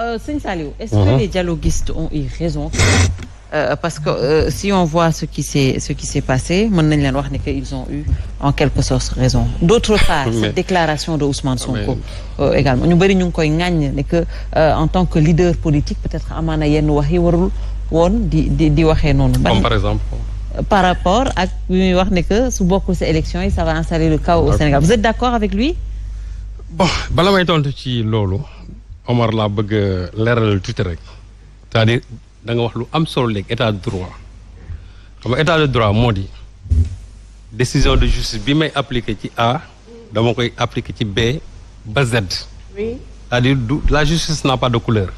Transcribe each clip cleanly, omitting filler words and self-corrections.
Sëñ Saliou, est-ce que les dialoguistes ont eu raison? Parce que si on voit ce qui s'est passé, mën nañ leen wax ne que ils ont eu en quelque sorte raison. D'autre part, cette déclaration de Ousmane Sonko également ñu bëri ñu ngi koy ŋàññ ne que en tant que leader politique peut-être amaana yenn wax yi warul woon di waxee noonu. Comme par exemple. Par rapport ak bi muy wax ne que su bokkul ces élections yi ça va installer le chaos au Sénégal. Vous êtes d'accord avec lui? Bon bala may tontu ci loolu Omar laa bëgg a leeralal tuuti rek c'est-à-dire da nga wax lu am solo léegi état de droit xam nga état de droit moo di décision de justice bi may appliquer ci A dama koy appliquer ci B ba Z. Oui. C'est-à-dire la justice n'a pas de couleur.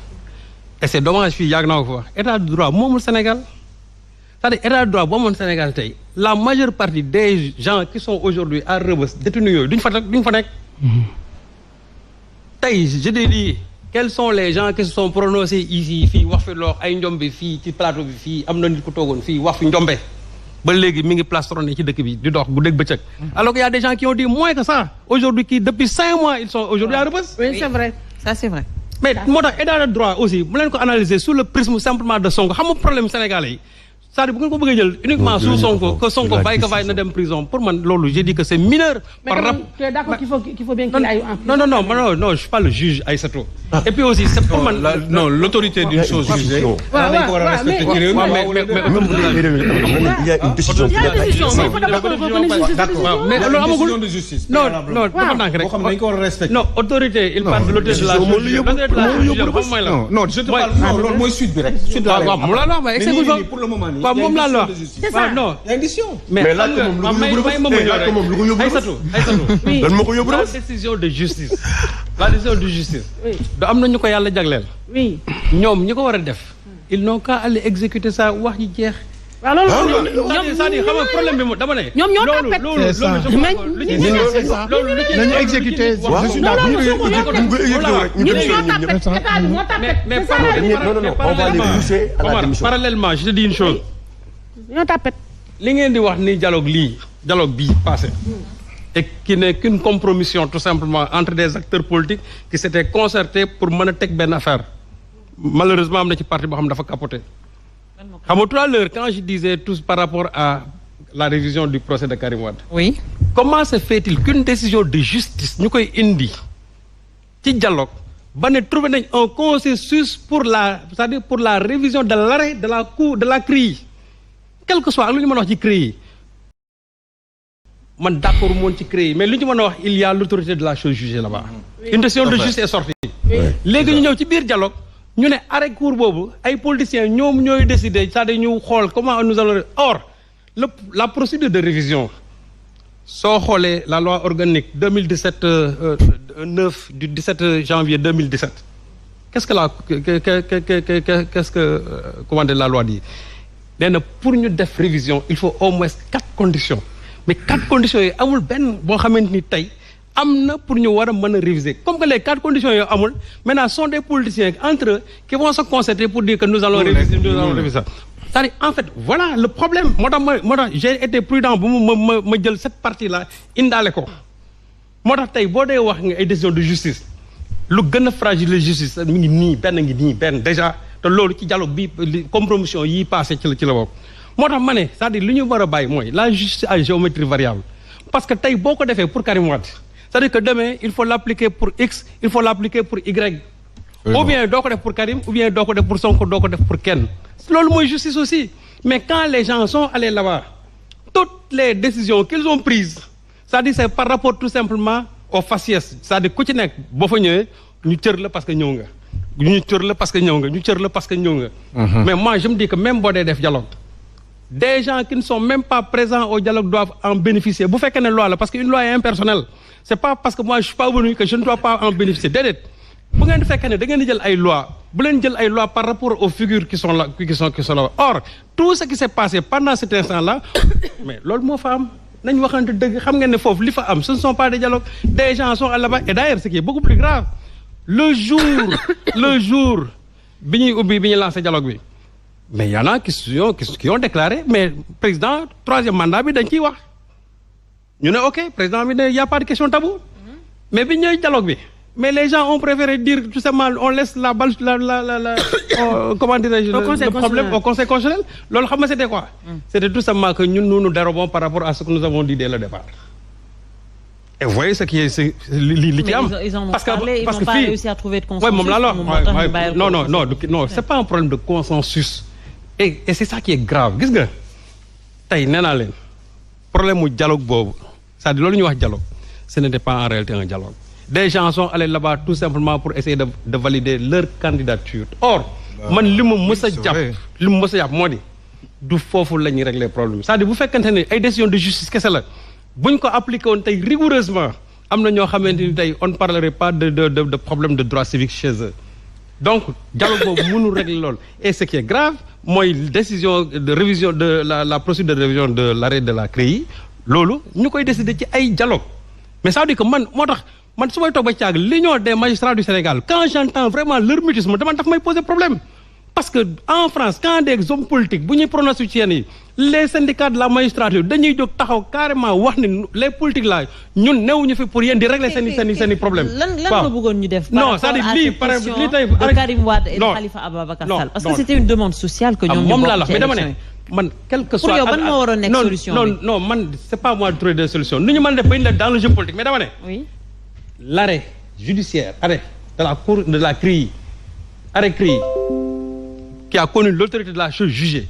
Et c'est dommage fii yàgg naa ko fa wax état de droit moomul Sénégal c'est-à-dire état de droit boo moom Sénégal tey la majeure partie des gens qui sont aujourd'hui à Rebeuss détenus yooyu duñ fa nekk. tey je te dis quels sont les gens qui se sont prononcés ici fii wax fi loo ay njombe fii ci plateau bi fii am na nit ku toogoon fii wax fi njombe ba léegi mi ngi plastronné ci dëkk bi di dox bu dégg bëccëg. alors qu'il y a des gens qui ont dit moins que ça aujourd'hui qui depuis 5 mois ils sont aujourd'hui à Rebeuss. Oui, c'est vrai. Ça c'est vrai. mais moo tax état de droit aussi bu leen ko analyser sous le prisme simplement de Sonko xam nga problème sénégalais yi c'est-à-dire bu ngeen ko bëggee jël uniquement sous Sonko que Sonko bàyyi ko bàyyi na dem prison pour man loolu j'ai dit que c'est mineur. Mais tu es d'accord qu'il faut bien qu'il aille en prison? Non, je suis pas le juge Aïssatou. Et puis aussi c'est pour man non l'autorité d'une chose jugée. dañ ko war a respecter ci réew mi. Il y a une décision. Il y a une décision mais il faut d'abord reconnaître justice. D'accord mais loolu amagul décision de justice. non dafa ndànk rek. boo xam ne dañ ko war a respecter. non autorité il parle de l'autorité de la chose. non je te parle non loolu mooy suite bi rek. suite la waaw moom laa la wax mais excès bu pour le moment nii. waaw moom laa la wax. C'est ça. non il y a une décision. mais laaj ko moom lu ko yóbbu Aïssatou lan moo ko yóbbu la décision de justice la décision de justice da am na ñu ko yàlla jagleel Oui. ñoom ñi ko war a def ils n'ont qu'à aller exécuter ça wax ji jeex waaw loolu c'est-à-dire xam nga problème bi mu dama ne ñoom ñoo tapet. loolu nañu exécuté parallèlement je te dis une chose ñoo tapet. li ngeen di wax ni dialogue bii passé et qui n'est qu'une compromission tout simplement entre des acteurs politiques qui s'étaient concertés pour mën a teg benn affaire malheureusement am na ci parti boo xam ne dafa capoté xam nga tout à l'heure quand je disais tous par rapport à la révision du procès de Karim Wade. Oui. Comment se fait-il qu'une décision de justice ñu koy indi ci dialogue ba ne trouvé nañ un consensus pour c'est-à-dire pour la révision de l'arrêt de la cour de la CREI quel que soit ak lu ñu mën a wax ci CREI man d'accord moon ci CREI mais lu ñu mën a wax il y a l'autorité de la chose jugée là-bas. Une décision de justice est sortie. léegi ñu ñëw ci biir dialogue ñu ne arrêt cour boobu ay politiciens ñoom ñooy décider c'est-à-dire ñu xool comment nous allons or la procédure de révision soo xoolee la loi organique 2017 9 du 17 janvier 2017 qu'est-ce que comment dire la loi dit nee na pour ñu def révision il faut au moins 4 conditions mais 4 conditions yi amul benn boo xamante ni tey am na pour ñu war a mën a réviser comme que les 4 conditions yooyu amul maintenant sont des politiciens entre eux qui vont se concerter pour dire que nous allons réviser c'est-à-dire en fait voilà le problème moo tax j'ai été prudent bu ma jël cette partie là indaale ko moo tax tey boo dee wax nga ay décision de justice lu gën a fragile justice mi ngi nii benn déjà te loolu ci dialogue bi compromission yi passé ci la bokk moo tax ma ne c'est-à-dire lu ñu war a bàyyi mooy la justice à géométrie variable parce que tey boo ko defee pour Karim Wade c'est-à-dire que demain il faut l'appliquer pour X il faut l'appliquer pour Y ou bien doo ko def pour Karim ou bien doo ko def pour Sonko doo ko def pour kenn loolu mooy justice aussi mais quand les gens sont allés là-bas toutes les décisions qu'ils ont prises c'est-à-dire c'est par rapport tout simplement au faciès c'est-à-dire ku ci nekk boo fa ñëwee ñu cër la parce que ñëw nga ñu cër la parce que ñëw nga ñu cër la parce que ñëw nga mais moi je me dis que même boo dee def dialogue des gens qui ne sont même pas présents au dialogue doivent en bénéficier bu fekkee ne loi la parce que une loi est impersonnelle c'est pas parce que moi je suis pas venu que je ne dois pas en bénéficier déedéet bu ngeen di fekkee ne da ngeen di jël ay loi bu leen jël ay loi par rapport aux figures qui sont là or tout ce qui s'est passé pendant cet instant là mais loolu moo fa am nañ waxante dëgg xam ngeen ne foofu li fa am ce ne sont pas des dialogues des gens sont là-bas et d'ailleurs ce qui est beaucoup plus grave le jour bi ñuy lancé dialogue bi mais y en a qui ont déclaré mais président 3e mandat bi dañ ciy wax ñu ne ok président bi ne y a pas de question tabou mais bi ñëwee dialogue bi mais les gens ont préféré dire tout simplement on laisse la balle comment dirais-je le problème au Conseil constitutionnel. loolu xam nga c'était quoi. C'était tout simplement que ñun nous dérobons par rapport à ce que nous avons dit dès le départ. Et vous voyez ce qui est li ci am. Ils en ont parlé, ils n'ont pas réussi à trouver de consensus. moom la non c'est pas un problème de consensus. et c'est ça qui est grave gis nga tey nee naa leen problème mu dialogue boobu c'est-à-dire loolu ñuy wax dialogue ce n'était pas en réalité un dialogue. Des gens sont allés là-bas tout simplement pour essayer de valider leur candidature. Or man li mu mës a jàpp moo di du foofu la ñuy régler problème c'est-à-dire bu fekkante ne ay décision de justice kese la buñ ko appliqué woon tey rigoureusement am na ñoo xamante ni tey on ne parlerait pas de problème de droit civique chez eux. Donc dialogue boobu mënul régler loolu et ce qui est grave mooy décision de révision de la procédure de révision de l'arrêt de la CREI loolu ñu koy décider ci ay dialogue mais ça veut dire que man moo tax man su may toog ba caag l'union des magistrats du Sénégal quand j'entends vraiment leur mutisme dama daf may poser problème parce que en France quand des hommes politiques bu ñuy prononcer ci yenn yi les syndicats de la magistrature dañuy jóg taxaw carrément wax ni les politiques là ñun newuñu fi pour yéen di régler seen i problème. lan nga bëggoon ñu def. non c'est-à-dire lii par exemple lii tey de Karim Wade et de Khalifa Ababacar Sall. parce que c'était une demande sociale que ñoom ñu bokk ci élection yi. man quel que soit pour yow ban moo waroon nekk solution bi non man c'est pas moi de trouver des solutions nu ñu mën def ba ñu def dans le jeu politique mais dama ne. oui l'arrêt judiciaire arrêt de la cour de la CREI arrêt CREI qui a connu l'autorité de la chose jugée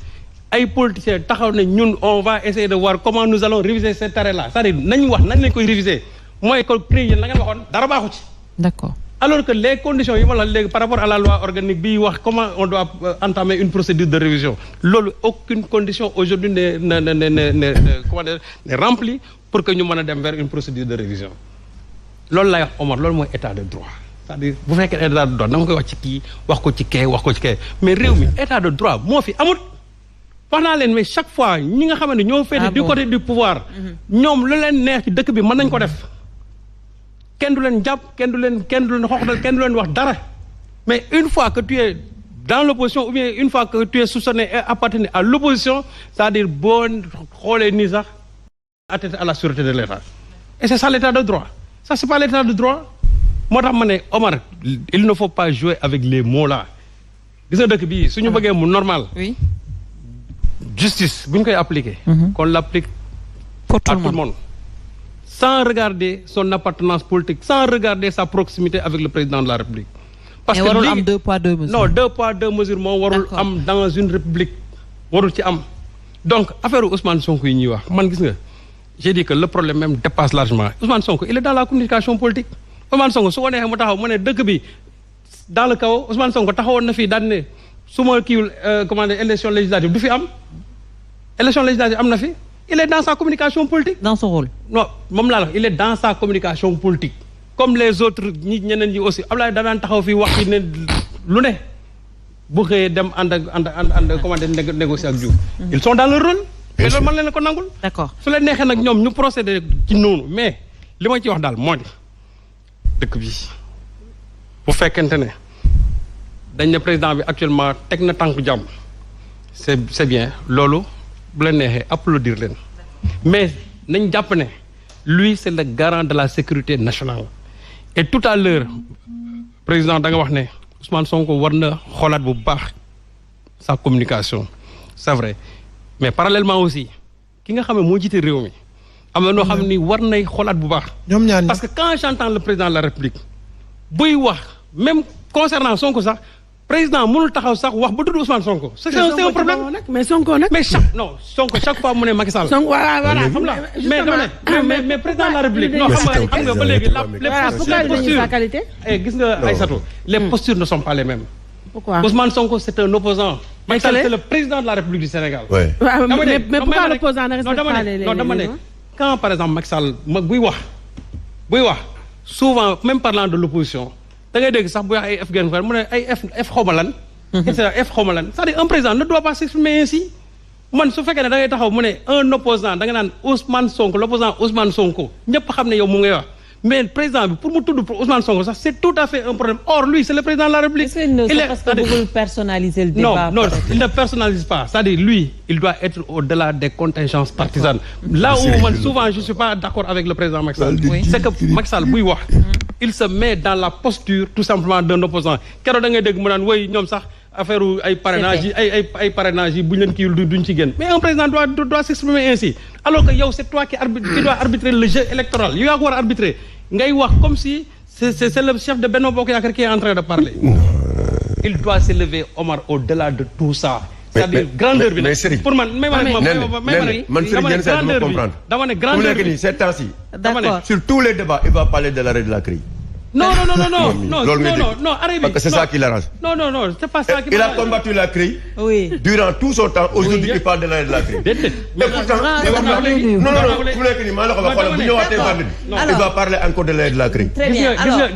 ay politiciens taxaw ne ñun on va essayer de voir comment nous allons réviser cet arrêt là c'est-à-dire nañ wax nañ lañ koy réviser mooy que CREI yéen la ngeen waxoon dara baaxu ci. d'accord. alors que les conditions yi ma la léegi par rapport à la loi organique bi wax comment on doit entamer une procédure de révision loolu aucune condition aujourd'hui n'est remplie pour que ñu mën a dem vers une procédure de révision loolu lay wax Omar loolu mooy état de droit c'est-à-dire bu fekkee état de droit dama koy wax ci kii wax ko ci kee mais réew mi état de droit moo fi amut wax naa leen mais chaque fois ñi nga xamante ne ñoo féete du côté du pouvoir ñoom lu leen neex ci dëkk bi mën nañ ko def kenn du leen jàpp kenn du leen xoxatal kenn du leen wax dara mais une fois que tu es dans l'opposition ou bien une fois que tu es soupçonné et appartenir à l'opposition c'est-à-dire boo xoolee nii sax atteinte à la sûreté de l'État et c'est ça l'état de droit ça c'est pas l'état de droit moo tax ma ne Omar il ne faut pas jouer avec les mots là gis nga dëkk bii suñu bëggee mu normal oui justice bu ñu koy appliquer qu'on l'applique pour à tout le monde sans regarder son appartenance politique sans regarder sa proximité avec le président de la République parce que warul am 2 poids 2 mesures non 2 poids 2 mesures moom warul am dans une république warul ci am donc affaire Ousmane Sonko yi ñuy wax man gis nga j'ai dit que le problème même dépasse largement Ousmane Sonko il est dans la communication politique Ousmane Sonko su ko neexee mu taxaw mu ne dëkk bi dans le chaos Ousmane Sonko taxawoon na fii daan ne su ma kiiwul comment dire élection législative du fi am élection législative am na fi il est dans sa communication politique. dans son rôle. non moom laa la il est dans sa communication politique comme les autres ñeneen ñi aussi Abdoulaye danaan taxaw fii wax ci ne lu ne bu xëyee dem ànd comment dire négocier ak Diouf. ils sont dans leur rôle. mais loolu mën leen ko nangul. d'accord su leen neexee nag ñoom ñu procéder ci noonu mais li ma ci wax daal moo di dëkk bi bu fekkente ne dañ ne président bi actuellement teg na tànku jàmm c'est bien loolu bu leen neexee applaudir leen mais nañ jàpp ne lui c'est le garant de la sécurité nationale et tout à l'heure président da nga wax ne Ousmane Sonko war na xoolaat bu baax sa communication c'est vrai mais parallèlement aussi ki nga xam ne moo jiite réew mi am na noo xam ni war nay xoolaat bu baax ñoom ñaar parce que quand j'entends le président de la République buy wax même concernant Sonko sax président mënul taxaw sax wax ba tudd Ousmane Sonko. c'est un problème mais Sonko nag. mais chaque fois mu ne Macky Sall. Sonko voilà xam nga mais président de la République. non xam nga ba léegi gis nga Aïssatou les postures ne sont pas les mêmes. pourquoi Ousmane Sonko c'est un opposant. Macky Sall c'est le président de la République du Sénégal. mais pourquoi l'opposant ne respecte pas les non dama ne quand par exemple Macky Sall buy wax souvent même parlant de l'opposition da ngay dégg sax bu wax ay F gen mu ne ay F xawma lan F xawma lan c'est-à-dire un président ne doit pas s'exprimer ainsi man su fekkee ne da ngay taxaw mu ne un opposant da nga naan Ousmane Sonko l'opposant Ousmane Sonko ñëpp xam ne yow mu ngay wax mais président bi pour mu tudd pour Ousmane Sonko sax c'est tout à fait un problème or lui c'est le président de la République. il est parce que bëggul personnaliser le débat. non il ne personnalise pas c'est-à-dire lui il doit être au-delà des contingences partisanes là où man souvent je suis pas d'accord avec le président Macky Sall c'est que Macky Sall buy wax il se met dans la posture tout simplement d'un opposant keroog da ngay dégg mu naan woy ñoom sax affaire ay parrainage yi ay parrainage yi bu ñu leen kii duñ ci génn mais un président doit s'exprimer ainsi alors que yow c'est toi qui dois arbitrer le jeu électoral yow yaa ko war a arbitrer ngay wax comme si c'est le chef de Benno Bokk Yaakaar qui est en train de parler il doit s'élever Omar au-delà de tout ça c'est-à-dire grandeur bi nag pour man man Serigne yenn saa dama comprendre dama ne grandeur bi ces temps-ci d'accord sur tous les débats il va parler de l'arrêt de la CREI. Non, parce que c'est ça qui l'arrange. Non, c'est pas ça qui il a combattu la CREI. Oui. Durant tout son temps aujourd'hui il parle de l'arrêt de la CREI. Mais pourtant il va parler encore de l'arrêt de la CREI. Très bien.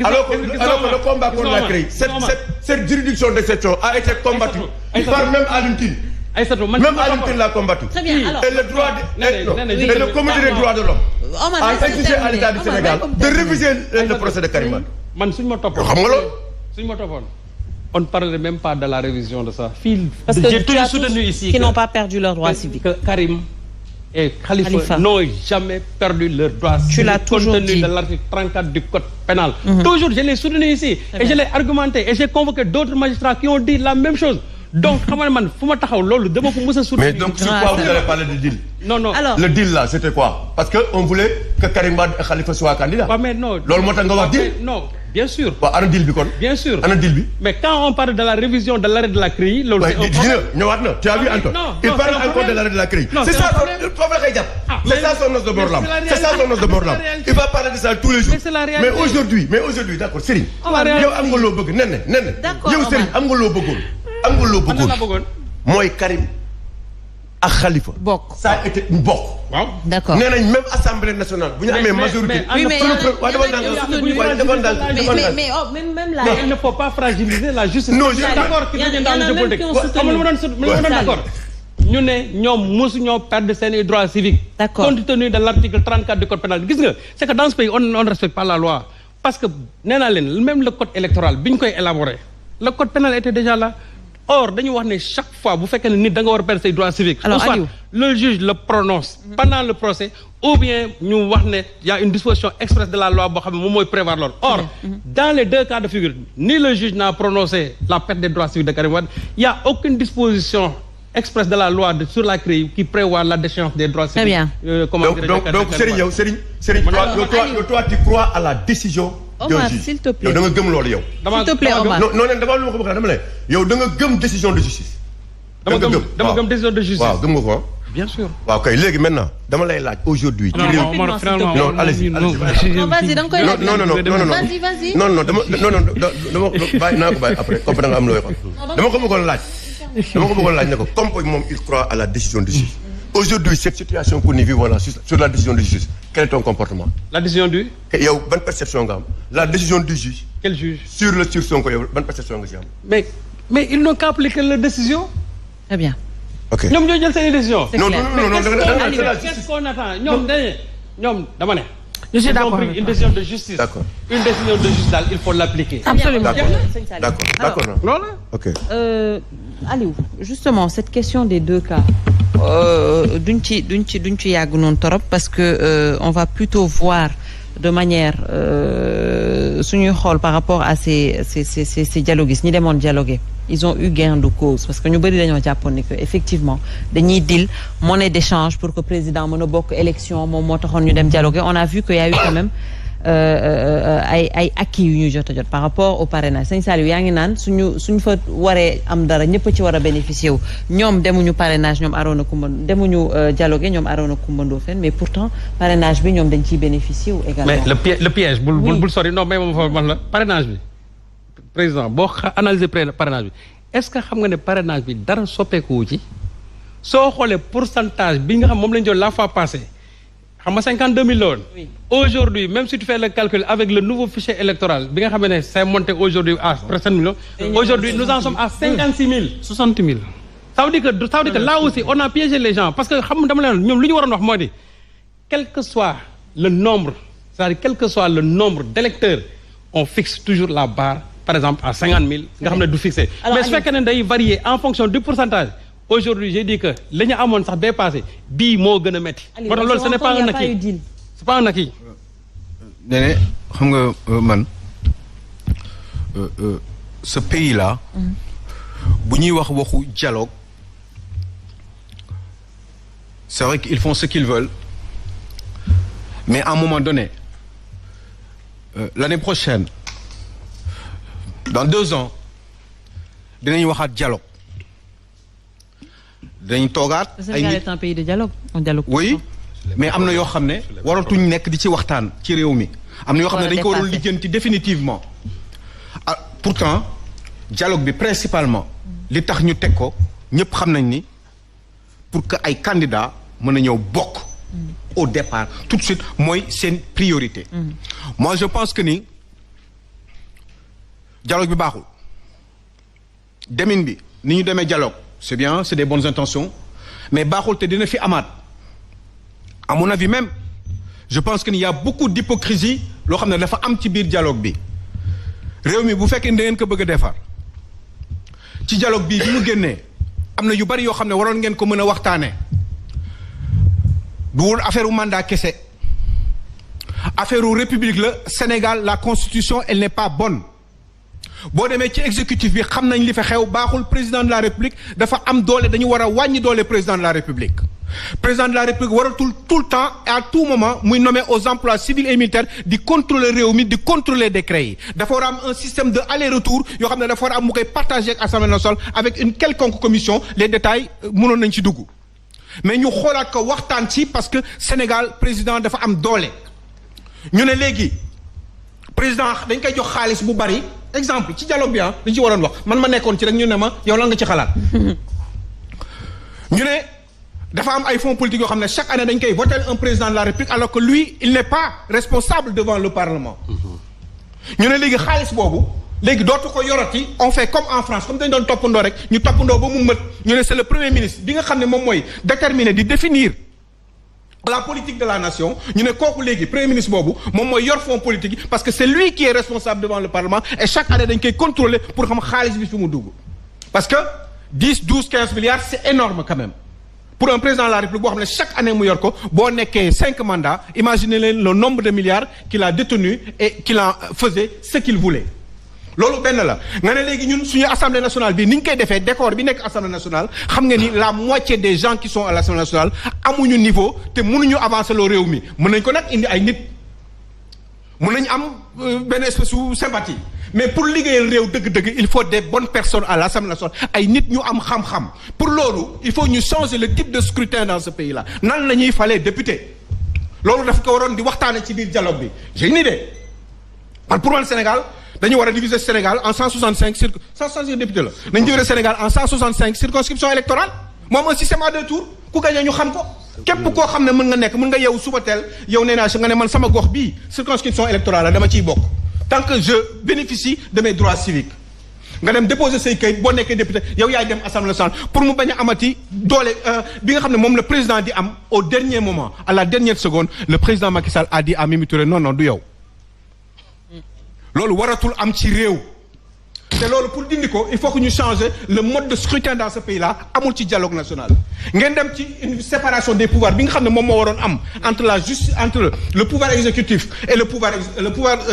Alors que le combat contre la CREI, cette juridiction d'exception a été combattue par même Alioune Tine. Même Alioune Tine l'a combattu. Très bien. Alors, et le comité des droits de l'homme a exigé à l'État du Sénégal de réviser le procès de Karim Wade. Man suñ ma toppoon xam nga loolu. suñ ma toppoon on ne parlerait même pas de la révision de ça. Parce que j'ai tu as soutenu tous ici qui n'ont pas perdu leurs droits civiques. que Karim et Khalifa n'ont jamais perdu leurs droits civiques. Tu l'as toujours compte tenu dit. de l'article 34 du code pénal. Toujours je l'ai soutenu ici. Et je l'ai argumenté et j'ai convoqué d'autres magistrats qui ont dit la même chose. Donc xam nga man fu ma taxaw loolu dama ko mës a soutenir. Mais donc sur quoi vous allez parler du deal? Non. Alors, le deal là c'était quoi? Parce que on voulait que Karim Wade et Khalifa soient candidats. mais non. loolu moo tax nga wax deal. Non, bien sûr. waaw ana deal bi kon. Bien sûr. ana deal bi. Mais quand on parle de la révision de l'arrêt de la CREI, loolu c'est un problème. ñëwaat na tu as vu Antoine. Il parle encore de l'arrêt de la CREI. C'est ça foofu la koy jàpp. C'est ça son os de Morlam. C'est ça son os de Morlam. Il va parler de ça tous les jours. Mais aujourd'hui d'accord Serigne. yow am nga loo bëgg nen. D'accord, yow Serigne am nga loo bëggoon. am nga loo bëggoon. mooy Karim ak Khalifa. bokk ça a été une bokk. waaw d'accord. nee nañ même assemblée nationale bu ñu amee majorité. même là. il ne faut pas fragiliser la justice. Non, je suis d'accord que dañu daan jeu politique. xam nga lu ma d'accord. ñu ne ñoom mosuñoo perdre seen droits civiques. D'accord. Compte tenu de l'article 34 du code pénal gis nga c'est que dans ce pays on ne respecte pas la loi parce que nee naa leen même le code électoral bi ñu koy élaborer le code pénal était déjà là. Or dañu wax ne chaque fois bu fekkee ne nit da nga war a perdre ses droits civiques. Alors soit le juge le prononce pendant le procès ou bien ñu wax ne y a une disposition expresse de la loi boo xam ne moom mooy prévoir loolu. Or dans les deux cas de figure ni le juge n'a prononcé la perte des droits civiques de Karim Wade il y a aucune disposition expresse de la loi sur la CREI qui prévoit la déchéance des droits civiques. Très bien. Donc Serigne toi tu crois à la décision. Omar s'il te plaît yow da nga gëm loolu yow. s'il te plaît Omar. non dama lu ma ko bëgg dama ne yow da nga gëm décision de justice. dama gëm décision de justice. waaw gëm nga ko. Bien sûr. waaw kay léegi maintenant dama lay laaj aujourd'hui. non allez-y. non vas-y da nga koy laaj. non. vas-y. non dama bàyyi naa ko bàyyi après comme da nga am looy xam. dama ko bëggoon laaj ne ko comme moom il croit à la décision de justice. Aujourd'hui, cette situation qu'on y vit voilà, sur la décision de justice, quel est ton comportement? La décision du? Yow ban perception nga am? La décision du juge. Quel juge? Sur Sonko yow ban perception nga ci am? Mais ils n'ont qu'à appliquer leur décision. Très bien. Ok. ñoom ñoo jël seen décision. Non. Qu'est-ce qu'on attend? ñoom dama ne. Je suis d'accord. Une décision de justice. D'accord. Une décision de justice daal il faut l'appliquer. Absolument. D'accord. Alors, OK. Ok. Aliou, justement cette question des deux cas duñ ci yàgg noonu torop parce que on va plutôt voir de manière suñuy xool par rapport à ces dialoguistes ñi demoon dialoguer ils ont eu gain de cause parce que ñu bëri dañoo jàppoon ni que effectivement dañuy deal monnaie d'échange pour que président mën a bokk élection moom moo taxoon ñu dem dialoguer on a vu que y a eu quand même ay acquis yu ñuy jot par rapport au parrainage Sëñ Saliou yaa ngi naan suñu fa waree am dara ñëpp ci war a bénéficier wu ñoom demuñu parrainage ñoom Arona Coumba demuñu dialoguer ñoom Arona Coumba Ndoffène mais pourtant parrainage bi ñoom dañ ciy bénéficier wu également. Mais le piège bul sori non mais moom man la parrainage bi président boo analyser parrainage bi est-ce que xam nga ne parrainage bi dara soppeeku ci soo xoolee pourcentage bi nga xam moom lañ jël la fois passée xam nga 52 000 la woon. Aujourd'hui même si tu fais le calcul avec le nouveau fichier électoral bi nga xam ne c'est monté aujourd'hui à presque 7 millions. Aujourd'hui nous en sommes à 56 000. 60 000. Ça veut dire que là aussi on a piégé les gens parce que xam nga dama leen ñoom lu ñu waroon wax moo di quel que soit le nombre c'est-à-dire quel que soit le nombre d'électeurs on fixe toujours la barre par exemple à 50 000 nga xam ne du fixé. Mais su fekkee ne day varier en fonction du pourcentage. Aujourd'hui j'ai dit que li ñu amoon sax bee passé bii moo gën a métti. moo tax loolu ce n'est pas un acquis. C'est pas un acquis. nee xam nga man ce pays-là bu ñuy wax waxu dialogue c'est vrai qu'ils font ce qu'ils veulent mais à un moment donné l'année prochaine dans 2 ans dinañ waxaat dialogue dañ toogaat. Le Sénégal est un pays de dialogue. On dialogue. Oui mais am na yoo xam ne waratuñ nekk di ci waxtaan ci réew mi. am na yoo xam ne dañ ko waroon lijjanti définitivement. ah pourtant dialogue bi principalement. li tax ñu teg ko ñëpp xam nañ ni pour que ay candidats mën a ñëw bokk. au départ tout de suite mooy seen priorité. moi je pense que ni dialogue bi baaxul. demin bi ni ñu demee dialogue c'est bien c'est des bonnes intentions mais baaxul te dina fi amaat à mon avis même je pense que ni y a beaucoup d'hypocrisie loo xam ne dafa am ci biir dialogue bi réew mi bu fekkee da ngeen ko bëgg a defar ci dialogue bi mu génnee am na yu bari yoo xam ne waroon ngeen ko mën a waxtaanee duwul affaire u mandat kese affaire u république la Sénégal la constitution elle n'est pas bonne boo demee ci exécutif bi xam nañ li fa xew baaxul président de la république dafa am doole dañu war a wàññi doole président de la république président de la république waratul tout le temps et à tout moment muy nommer aux emplois civils et militaires di contrôler réew mi di contrôler décret yi dafa war a am un système de aller-retour yoo xam ne dafa war a am mu koy partager ak assemblée nationale avec une quelconque commission les détails mënoon nañ ci dugg mais ñu xoolaat ko waxtaan ci parce que Sénégal président dafa am doole ñu ne léegi président dañ koy jox xaalis bu bari exemple ci dialogue bi dañ ci waroon wax man ma nekkoon ci rek ñu ne ma yow lan nga ci xalaat ñu ne dafa am ay fonds politiques yoo xam ne chaque année dañ koy voter un président de la République alors que lui il n'est pas responsable devant le Parlement ñu ne léegi xaalis boobu léegi dootu ko yorati on fait comme en France comme dañ doon toppandoo rek ñu toppandoo ba mu mët ñu ne c'est le premier ministre bi nga xam ne moom mooy déterminer di définir la politique de la nation ñu ne kooku léegi premier ministre boobu moom mooy yor fonds politique yi parce que c'est lui qui est responsable devant le Parlement et chaque année dañ koy contrôler pour xam xaalis bi fi mu dugg parce que 10 12 15 milliards c'est énorme quand même pour un président de la République boo xam ne chaque année mu yor ko boo nekkee 5 mandats imaginez leen le nombre de milliards qu'il a détenu et qu'il en faisait ce qu'il voulait loolu benn la nga ne léegi ñun suñu assemblée nationale bi ni ñu koy defee décor bi nekk assemblée nationale xam nga ni la moitié des gens qui sont à l'assemblée nationale amuñu niveau te mënuñu avancer loo réew mi mën nañ ko nag indi ay nit mën nañ am benn espèce de sympathie mais pour liggéeyal réew dëgg-dëgg il faut des bonnes personnes à l'assemblée nationale ay nit ñu am xam-xam pour loolu il faut ñu changer le type de scrutin dans ce pays là nan la ñuy falee député loolu daf ko waroon di waxtaane ci biir dialogue bi j'ai une idée man pour man Sénégal dañu war a diviser Sénégal en 165 députés la nañu diviser Sénégal en 165 circonscriptions électorales moom un système à 2 tours ku gagné ñu xam ko képp koo xam ne mën nga nekk mën nga yeewu suba teel yow nee naa nga ne man sama gox bii circonscription électorale la dama ciy bokk tant que je bénéficie de mes droits civiques nga dem déposer say kayit boo nekkee député yow yaay dem assemblée nationale pour mu bañ a amati doole bi nga xam ne moom le président di am au dernier moment à la dernière seconde le président Macky Sall a dit à Mimi Touré non du yow loolu waratul am ci réew te loolu pour dindi ko il faut que ñu changer le mode de scrutin dans ce pays là amul ci dialogue national ngeen dem ci une séparation des pouvoirs bi nga xam ne moom moo waroon am entre le pouvoir exécutif et le pouvoir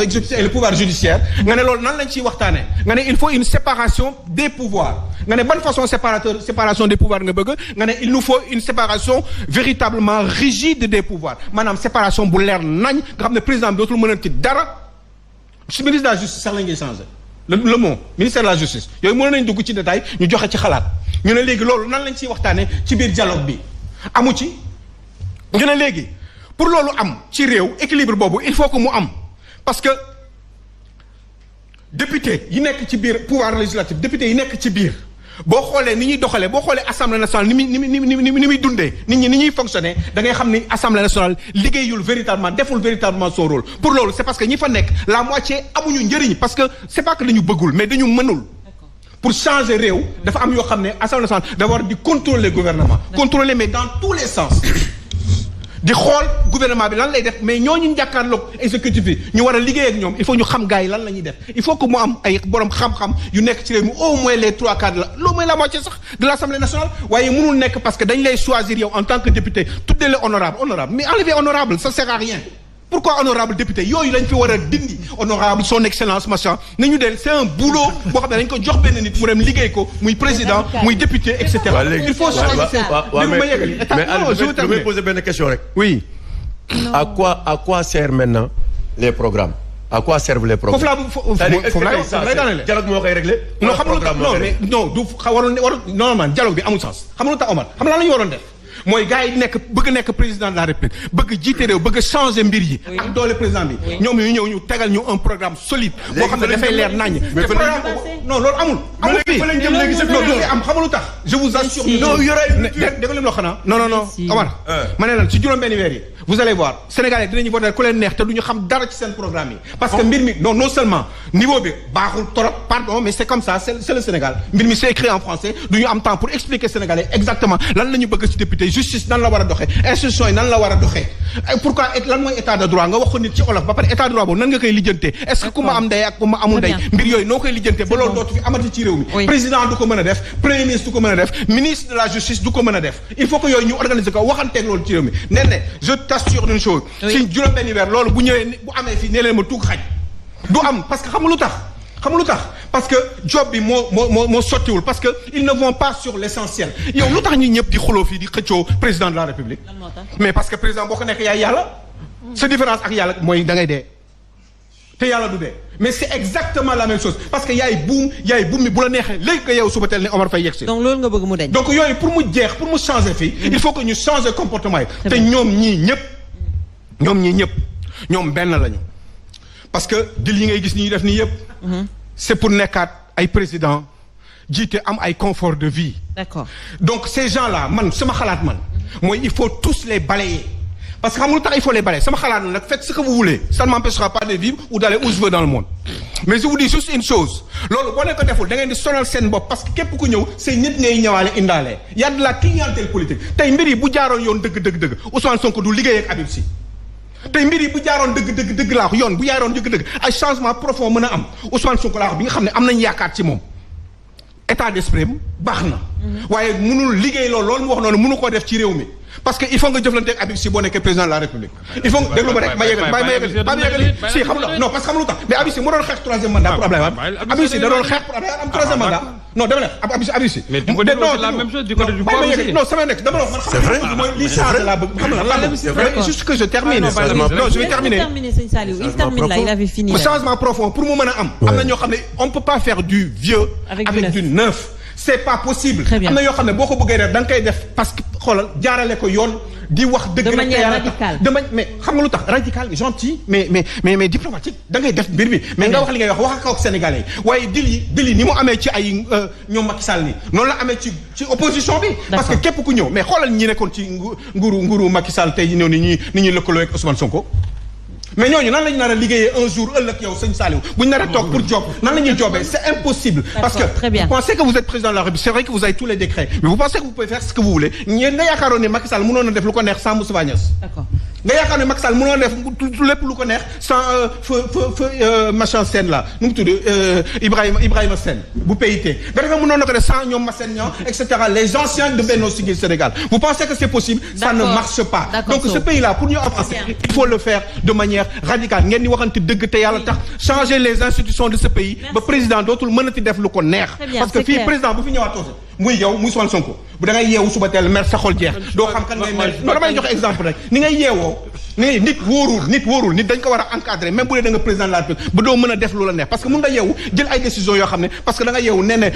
exécutif et le pouvoir judiciaire nga ne loolu nan lañ ciy waxtaanee nga ne il faut une séparation des pouvoirs nga ne ban façon séparation des pouvoirs nga bëgg nga ne il nous faut une séparation véritablement rigide des pouvoirs maanaam séparation bu leer nañ nga xam ne président bi dootul mënati dara su ministre de la justice sax la ngay changé le mot ministère de la justice yooyu mën nañ dugg ci détail ñu joxe ci xalaat ñu ne léegi loolu nan lañ ciy waxtaanee ci biir dialogue bi amu ci ñu ne léegi pour loolu am ci réew équilibre boobu il faut que mu am parce que député yi nekk ci biir pouvoir législatif député yi nekk ci biir boo xoolee ni ñuy doxalee boo xoolee assemblée nationale ni muy dundee nit ñi ni ñuy fonctionner da ngay xam ni assemblée nationale liggéeyul véritablement deful véritablement son rôle pour loolu c'est parce que ñi fa nekk la moitié amuñu njëriñ parce que c'est pas que dañu bëggul mais dañu mënul pour changer réew dafa am yoo xam ne assemblée nationale dafa war di contrôler gouvernement contrôler mais dans tous les sens di xool gouvernement bi lan lay def mais ñooñu jàkkaarloog exécutif bi ñu war a liggéey ak ñoom il faut ñu xam gars yi lan la ñuy def il faut que mu am ay borom xam-xam yu nekk ci réew mi au moins les 3/4 la loo mooy la moitié sax de l'Assemblée nationale waaye mënul nekk parce que dañ lay choisir yow en tant que député tuddee le honorable mais enlever honorable ça sert à rien pourquoi honorable député yooyu lañ fi war a dindi honorable son excellence machin nañu del c'est un boulot boo xam ne dañ ko jox benn nit mu dem liggéey ko muy président muy député et cetera il faut changer mais je vais poser benn question rek oui à quoi sert maintenant les programmes à quoi servent les programmes foofu lay daanele dialogue moo koy réglé non xam nga non mais non du waroon normalement dialogue bi amul sens xam nga lu tax Omar xam nga lan la ñu waroon def mooy gars yi bëgg nekk président de la république bëgg jiite réew bëgg changer mbir yi ak doole président bi ñoom ñu ñëw ñu tegal ñu un programme solide boo xam ne dafay leer naññ te programme non loolu amul fii loolu am xam nga lu tax je vous assure non dégg leen loo xanaa non Omar ma ne lan ci juróom-benni weer yi vous allez voir Sénégalais dinañu voter ku leen neex te duñu xam dara ci seen programme yi parce que mbir mi non seulement niveau bi baaxul trop pardon mais c'est comme ça c'est le Sénégal mbir mi c'est écrit en français duñu am temps pour expliquer Sénégalais exactement lan la ñu bëgg ci député justice nan la war a doxee institution yi nan la war a doxee pourquoi lan mooy état de droit nga wax ko nit ci olof ba pare état de droit boobu nan nga koy lijjantee est-ce que ku ma am ndey ak ku ma amul ndey mbir yooyu noo koy lijjantee ba loolu dootu fi amati ci réew mi président du ko mën a def premier ministre du ko mën a def ministre de la justice du ko mën a def il faut que yooyu ñu organiser ko waxanteeg loolu ci réew mi nee ne je t'assure d'une chose si juróom-benni weer loolu bu ñëwee bu amee fii nee leen ma tuug xaj du am parce que xam lu tax parce que job bi moo sottiwul parce que ils ne vont pas sur l'essentiel yow lu tax ñi ñëpp di xuloo fii di xëccoo président de la république mais parce que président boo ko nekk yaay yàlla sa différence ak yàlla mooy da ngay dee te yàlla du dee mais c'est exactement la même chose parce que yaay buum mi bu la neexee léegi que yow suba teel ne Omar Faye yegg si donc loolu nga bëgg mu deñ donc yooyu pour mu jeex pour mu changer fii il faut que ñu changer comportement yi te ñoom ñii ñëpp ñoom benn lañu parce que dil yi ngay gis ñuy def nii yëpp c'est pour nekkaat ay président jiite am ay confort de vie d'accord donc ces gens-là man sama xalaat man mooy il faut tous les balayer parce que xam nga lu tax il faut les balayer sama xalaat nag faites ce que vous voulez ça ne m'empêchera pas de vivre ou d'aller où je veux dans le monde mais je vous dis juste une chose loolu boo ne ko deful da ngeen di sonal seen bopp parce que képp ku ñëw say nit ngay ñëwaale indaale y a de la clientèle politique tey mbir yi bu jaaroon yoon dëgg Ousmane Sonko du liggéey ak Habib Sy tey mbir yi bu jaaroon dëgg laa ko yoon bu jaaroon dëgg ay changement profond mën a am Ousmane Sonko laa ko bi nga xam ne am nañ yaakaar ci moom état d'esprit baax na waaye mënul liggéey loolu mu wax noonu mënu koo def ci réew mi parce que il faut nga jëflante ak Habib Sy boo nekkee président de la République il faut nga déglu ma rek ma yeggali si xam nga non parce que xam lu tax mais Habib Sy moo doon xeex troisième mandat pour Abdoulaye Wade Habib Sy da doon xeex pour Abdoulaye Wade am troisième mandat non dama ne Habib Sy mais tu peux dire la même chose du côté du pouvoir aussi non sama nekk dama wax man xam mooy li change la bëgg xam nga lan juste que je termine non je vais terminer il termine là il avait fini changement profond pour mu mën a am na ñoo xam ne on peut pas faire du vieux avec du neuf c'est pas possible am na yoo xam ne boo ko bëggee def da nga koy def parce que xoolal jaarale ko yoon di wax dëgg de manière radicale mais xam nga lu tax radical gentil mais diplomatique da ngay def mbir mi mais nga wax li ngay wax ak Sénégalais yi waaye dil yi ni mu amee ci ay ñoom Macky Sall ni noonu la amee ci opposition bi parce que képp ku ñëw mais xoolal ñi nekkoon ci nguuru Macky Sall tey ñëw ni ñuy lëkkaloo ak Ousmane Sonko mais ñooñu nan lañu nar a liggéeyee un jour ëllëg yow sëñ Saliou bu ñu nar a toog pour job nan la ñuy jobee c'est impossible parce que vous pensez que vous êtes président de la République c'est vrai que vous avez tous les décrets mais vous pensez que vous pouvez faire ce que vous voulez ñeen nga yaakaaroon ne Macky Sall mënoon na def lu ko neex sans Moustapha Niasse nga yaakaar ne Macky Sall mënoon def lépp lu ko neex sans machin Sène là nu mu tudd Ibrahima Sène bu PIT nga defee mënoon na ko def sans ñoom Massène Niang et cetera les anciens de Benno Siggil Sénégal vous pensez que c'est possible ça ne marche pas donc ce pays là pour ñu avancer il faut le faire de manière radicale ngeen di waxante dëgg te yàlla tax changer les institutions de ce pays ba président dootul mënati def lu ko neex parce que fii président bu fi ñëwaat muy yow muy Ousmane Sonko bu da ngay yeewu suba teel mer sa xol jeex doo xam kan ngay mer non damay jox exemple rek ni ngay yeewoo ni nit wóorul nit dañ ko war a encadrer même bu dee da nga président de la République ba doo mën a def lu la neex parce que mun nga yeewu jël ay décisions yoo xam ne parce que da nga yeewu nee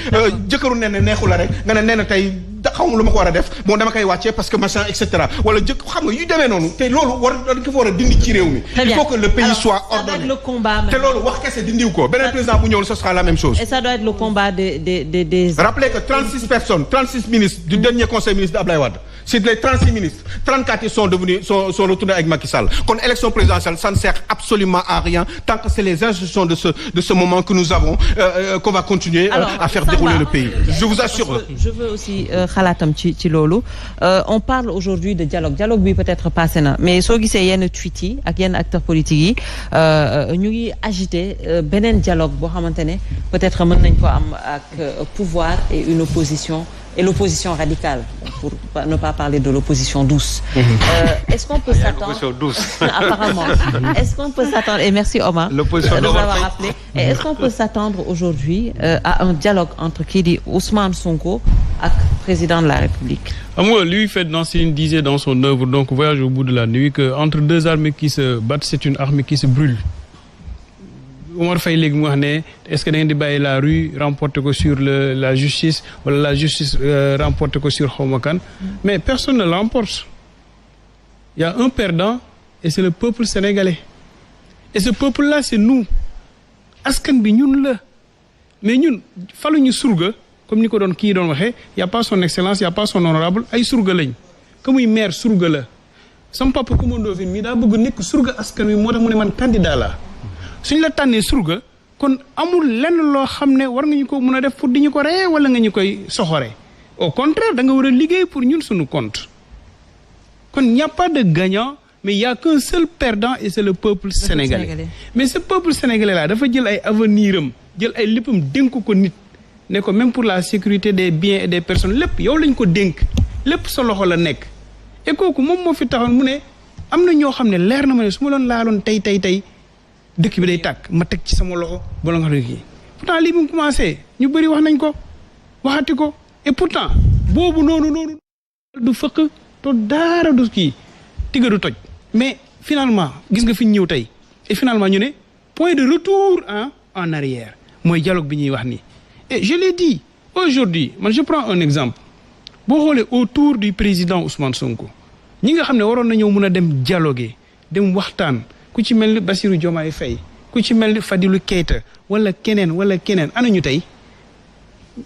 jëkkëru nee neexu la rek nga ne tey xaw ma lu ma ko war a def bon dama koy wàccee parce que machin et cetera wala xam nga yu demee noonu te loolu dañ ko fa war a dindi ci réew mi il faut que le pays soit ordonné te loolu wax kese dindiw ko beneen président bu ñëw ce sera la même chose et ça doit être le combat des rappelez que 36 ministres du dernier conseil ministre d'Abdoulaye Wade sur les 36 ministres 34 ils sont retournés avec Macky Sall kon élection présidentielle ça ne sert absolument à rien tant que c'est les institutions de ce moment que nous avons qu'on va continuer à faire dérouler le pays je vous assure je veux aussi xalaatam ci loolu on parle aujourd'hui de dialogue bi peut-être passé na mais soo gisee yenn tweet yi ak yenn acteurs politiques yi ñu ngi agiter beneen dialogue boo xamante ne peut-être mën nañ ko am ak pouvoir et une opposition et l'opposition radicale pour ne pas parler de l'opposition douce. Est-ce qu'on peut s'attendre apparemment. Est-ce qu'on peut s'attendre, et merci Omar de nous avoir rappelé, et est-ce qu'on peut s'attendre aujourd'hui à un dialogue entre kii di Ousmane Sonko ak président de la République? Lui fait disait dans son œuvre, donc Voyage au bout de la nuit, que entre deux armées qui se battent, c'est une armée qui se brûle. Omar Faye léegi mu wax ne est-ce que da ngeen di bàyyi la rue remporter ko sur la justice wala la justice remporter ko sur xawma kan, mais personne ne l'emporte. Il y a un perdant et c'est le peuple sénégalais, et ce peuple-là c'est nous. Askan bi ñun la, mais ñun faluñu surga comme ni ko doon kii doon waxee, y a pas son excellence, y a pas son honorable, ay surga lañ. Que muy maire surga la. Sama papa Coumba Ndoffène mi daa bëgg nekk surga askan wi moo tax mu ne man candidat la. Suñ la tànnee surga kon amul lenn loo xam ne war nga ñu ko mën a def pour di ñu ko ree wala nga ñu koy soxore. Au contraire da nga war a liggéey pour ñun suñu compte. Kon y a pas de gagnant, mais il y a qu'un seul perdant et c'est le peuple sénégalais. Mais ce peuple sénégalais là dafa jël ay avenir am jël ay léppam dénk ko nit ne ko même pour la sécurité des biens et des personnes lépp yow lañ ko dénk lépp sa loxo la nekk. Et kooku moom moo fi taxoon mu ne am na ñoo xam ne leer na ma ne su ma doon laaloon tey dëkk bi day tàkk ma teg ci sama loxo bala nga xam ne kii pourtant lii bi mu commencé ñu bëri wax nañ ko waxati ko, et pourtant boobu noonu du fëkk to daara du kii tigga du toj. Mais finalement gis nga fi ñu ñëw tey et finalement ñu ne point de retour en arrière mooy dialogue bi ñuy wax nii. Et je l'ai dit aujourd'hui, man je prends un exemple boo xoolee autour du président Ousmane Sonko ñi nga xam ne waroon na ñëw mun a dem dialoguer dem waxtaan. Ku ci mel ni Bassirou Diomaye Faye, ku ci mel ni Fadilou Keita wala keneen ana ñu tey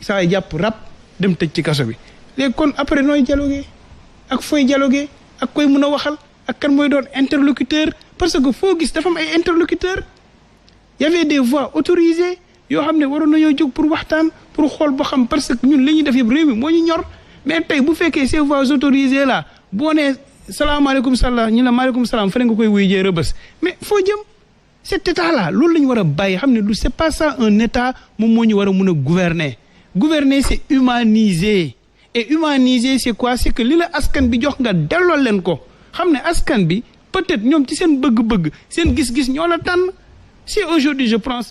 saa jàpp rap dem tëj ci kaso bi. Léegi kon après nooy dialoguer ak fooy dialoguer ak koy mun a waxal ak kan mooy doon interlocuteur, parce que foo gis dafa am ay interlocuteurs. Y avait des voix autorisées yoo xam ne waroon nañoo jóg pour waxtaan pour xool boo xam, parce que ñun li ñuy def yëpp réew mi moo ñu ñor. Mais tey bu fekkee ces voix autorisées là boo nee salaamaaleykum salaam ñu la maaleykum salaam fële nga koy wuy jee Rebeuss, mais foo jëm cet état là loolu la ñu war a bàyyi xam ne du c'est pas ça un état moom moo ñu war a mun a gouverner. Gouverner c'est humaniser, et humaniser c'est quoi? C'est que li la askan bi jox nga delloo leen ko, xam ne askan bi peut-être ñoom ci seen bëgg-bëgg seen gis-gis ñoo la tànn. Si aujourd'hui je prends